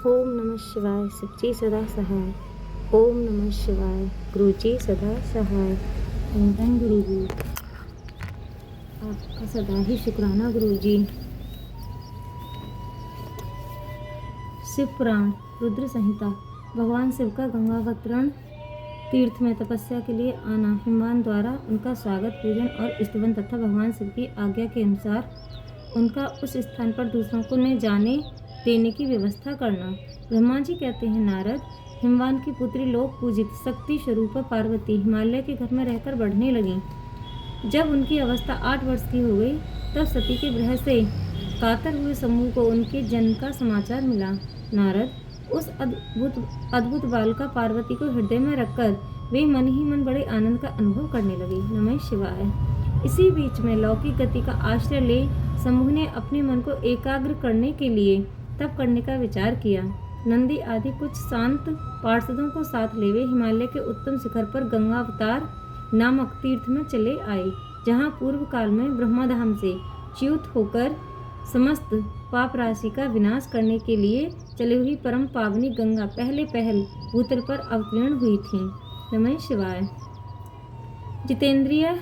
ओम नमः शिवाय। सच्ची सदा सहाय। ओम नमः शिवाय। गुरुजी सदा सहाय। धन गुरुजी, आपका सदा ही शुक्राना गुरुजी। शिव पुराण रुद्र संहिता। भगवान शिव का गंगावतरण तीर्थ में तपस्या के लिए आना, हिमवान द्वारा उनका स्वागत, पूजन और स्तुवन तथा भगवान शिव की आज्ञा के अनुसार उनका उस स्थान पर दूसरों को न जाने देने की व्यवस्था करना। ब्रह्मा जी कहते हैं, नारद, हिमवान की पुत्री लोक पूजित शक्ति स्वरूप पार्वती हिमालय के घर में रहकर बढ़ने लगी। जब उनकी अवस्था 8 वर्ष की हो गई, तब सती के ग्रह से कातर हुए समूह को उनके जन्म का समाचार मिला। नारद, उस अद्भुत बालिका पार्वती को हृदय में रखकर वे मन ही मन बड़े आनंद का अनुभव करने लगे। नमः शिवाय। इसी बीच में लौकिक गति का आश्रय ले समूह ने अपने मन को एकाग्र करने के लिए तप करने का विचार किया। नंदी आदि कुछ शांत पार्षदों को साथ ले वे हिमालय के उत्तम शिखर पर गंगावतार नामक तीर्थ में चले आए, जहाँ पूर्व काल में ब्रह्मधाम से च्युत होकर समस्त पाप राशि का विनाश करने के लिए चली हुई परम पावनी गंगा पहले भूतल पर अवतीर्ण हुई थी। नमः शिवाय। जितेंद्रिय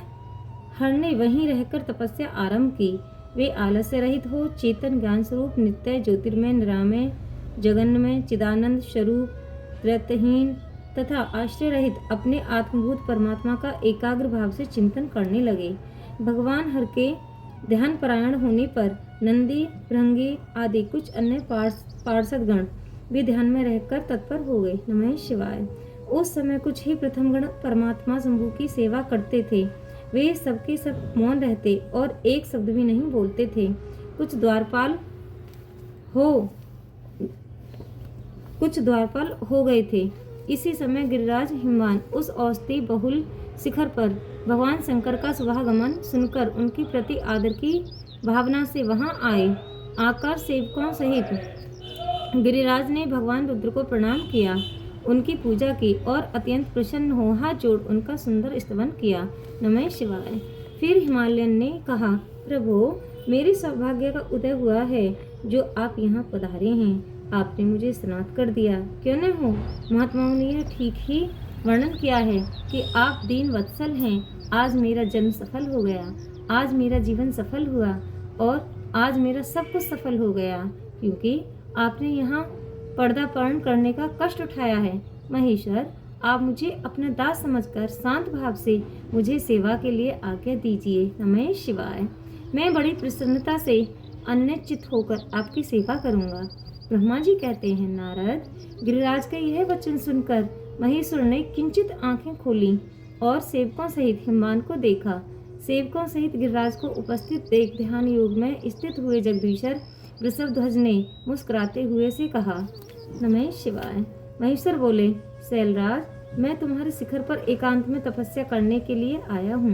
हर ने वहीं रहकर तपस्या आरंभ की। वे आलस्य रहित हो चेतन ज्ञान स्वरूप नित्य ज्योतिर्मय निरामय जगन्मय चिदानंद स्वरूप त्रयहीन तथा आश्रय रहित अपने आत्मभूत परमात्मा का एकाग्र भाव से चिंतन करने लगे। भगवान हर के ध्यान परायण होने पर नंदी भृंगी आदि कुछ अन्य पार्षदगण भी ध्यान में रहकर तत्पर हो गए। नमः शिवाय। उस समय कुछ ही प्रथम गण परमात्मा शंभु की सेवा करते थे। वे सबके सब मौन रहते और एक शब्द भी नहीं बोलते थे। कुछ द्वारपाल हो गए थे। इसी समय गिरिराज हिमवान उस औषधि बहुल शिखर पर भगवान शंकर का शुभागमन सुनकर उनकी प्रति आदर की भावना से वहां आए। आकर सेवकों सहित गिरिराज ने भगवान रुद्र को प्रणाम किया, उनकी पूजा की और अत्यंत प्रसन्न हो हाथ जोड़ उनका सुंदर स्तवन किया। नमः शिवाय। फिर हिमालयन ने कहा, प्रभु, मेरे सौभाग्य का उदय हुआ है जो आप यहाँ पधारे हैं। आपने मुझे स्नात कर दिया, क्यों न हो। महात्माओं ने यह ठीक ही वर्णन किया है कि आप दीन वत्सल हैं। आज मेरा जन्म सफल हो गया, आज मेरा जीवन सफल हुआ और आज मेरा सब कुछ सफल हो गया, क्योंकि आपने यहाँ पर्दापर्ण करने का कष्ट उठाया है। महेश्वर, आप मुझे अपना दास समझकर शांत भाव से मुझे सेवा के लिए आज्ञा दीजिए। नमः शिवाय। मैं बड़ी प्रसन्नता से अन्यचित होकर आपकी सेवा करूंगा। ब्रह्मा जी कहते हैं, नारद, गिरिराज का यह वचन सुनकर महेश्वर ने किंचित आंखें खोली और सेवकों सहित हिमवान को देखा। सेवकों सहित गिरिराज को उपस्थित देख ध्यान योग में स्थित हुए जगदीश्वर वृषभध्वज ने मुस्कुराते हुए से कहा, नमः शिवाय। महेश्वर बोले, शैलराज, मैं तुम्हारे शिखर पर एकांत में तपस्या करने के लिए आया हूँ।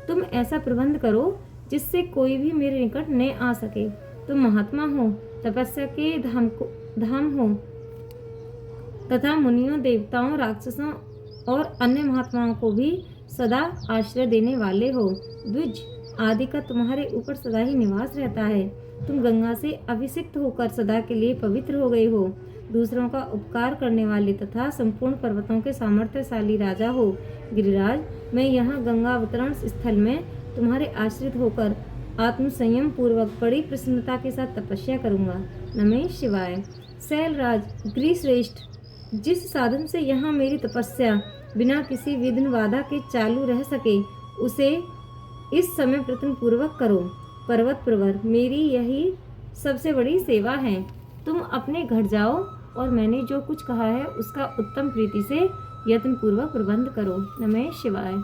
तुम ऐसा प्रबंध करो जिससे कोई भी मेरे निकट न आ सके। तुम महात्मा हो, तपस्या के धाम हो तथा मुनियों, देवताओं, राक्षसों और अन्य महात्माओं को भी सदा आश्रय देने वाले हो। द्विज आदि का तुम्हारे ऊपर सदा ही निवास रहता है। तुम गंगा से अभिषिक्त होकर सदा के लिए पवित्र हो गए हो। दूसरों का उपकार करने वाले तथा संपूर्ण पर्वतों के सामर्थ्यशाली राजा हो। गिरिराज, मैं यहाँ गंगा अवतरण स्थल में तुम्हारे आश्रित होकर आत्मसंयम पूर्वक बड़ी प्रसन्नता के साथ तपस्या करूंगा। नमः शिवाय। शैलराज, गिरिश्रेष्ठ, जिस साधन से यहाँ मेरी तपस्या बिना किसी विघ्न बाधा के चालू रह सके, उसे इस समय प्रयत्न पूर्वक करो। पर्वत प्रवर, मेरी यही सबसे बड़ी सेवा है। तुम अपने घर जाओ और मैंने जो कुछ कहा है उसका उत्तम प्रीति से यत्न पूर्वक प्रबंध करो। नमः शिवाय।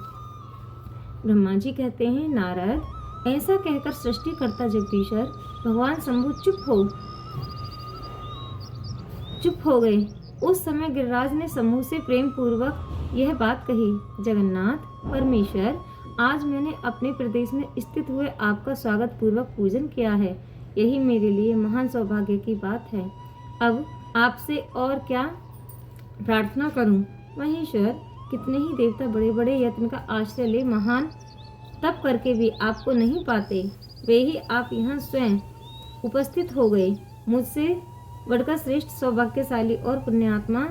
ब्रह्मा जी कहते हैं, नारद, ऐसा कहकर सृष्टिकर्ता जगदीश्वर भगवान शंभु चुप हो गए। उस समय गिरिराज ने समूह से प्रेम पूर्वक यह बात कही, जगन्नाथ परमेश्वर, आज मैंने अपने प्रदेश में स्थित हुए आपका स्वागत पूर्वक पूजन किया है। यही मेरे लिए महान सौभाग्य की बात है। अब आपसे और क्या प्रार्थना करूं। महेश्वर, कितने ही देवता बड़े बड़े यत्न का आश्रय ले महान तप करके भी आपको नहीं पाते। वे ही आप यहाँ स्वयं उपस्थित हो गए। मुझसे बढ़कर श्रेष्ठ सौभाग्यशाली और पुण्यात्मा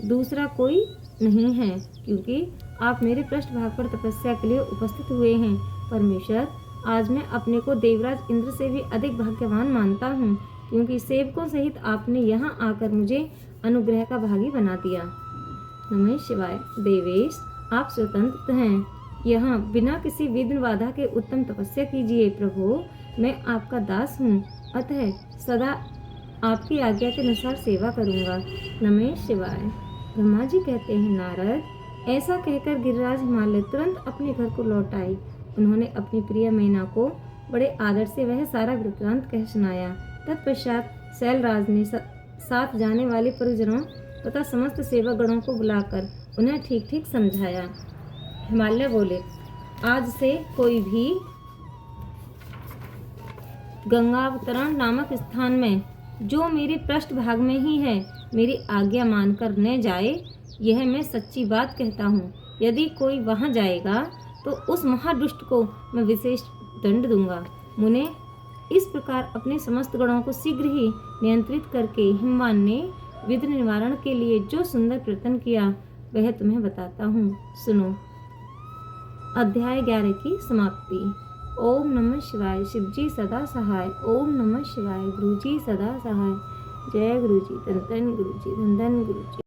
दूसरा कोई नहीं है, क्योंकि आप मेरे पृष्ठभाग पर तपस्या के लिए उपस्थित हुए हैं। परमेश्वर, आज मैं अपने को देवराज इंद्र से भी अधिक भाग्यवान मानता हूँ, क्योंकि सेवकों सहित आपने यहाँ आकर मुझे अनुग्रह का भागी बना दिया। नमः शिवाय। देवेश, आप स्वतंत्र हैं। यहाँ बिना किसी विघ्न बाधा के उत्तम तपस्या कीजिए। प्रभु, मैं आपका दास हूँ, अतः सदा आपकी आज्ञा के अनुसार सेवा करूँगा। नमः शिवाय। ब्रह्मा जी कहते हैं, नारद, ऐसा कहकर गिरिराज हिमालय तुरंत अपने घर को लौट आए। उन्होंने अपनी प्रिय मैना को बड़े आदर से वह सारा वृत्तांत कह सुनाया। तत्पश्चात शैलराज ने साथ जाने वाले परिजनों तथा समस्त सेवकगणों को बुलाकर उन्हें ठीक ठीक समझाया। हिमालय बोले, आज से कोई भी गंगावतरण नामक स्थान में, जो मेरे पृष्ठभाग में ही है, मेरी आज्ञा मानकर न जाए, यह मैं सच्ची बात कहता हूँ। यदि कोई वहाँ जाएगा तो उस महादुष्ट को मैं विशेष दंड दूंगा। मुने, इस प्रकार अपने समस्त गणों को शीघ्र ही नियंत्रित करके हिमवान ने विघ्न निवारण के लिए जो सुंदर प्रयत्न किया, वह तुम्हें बताता हूँ, सुनो। अध्याय 11 की समाप्ति। ओम नमः शिवाय। शिवजी सदा सहाय। ओम नमः शिवाय। गुरुजी सदा सहाय। जय गुरुजी, धन धन गुरुजी, धन धन गुरुजी।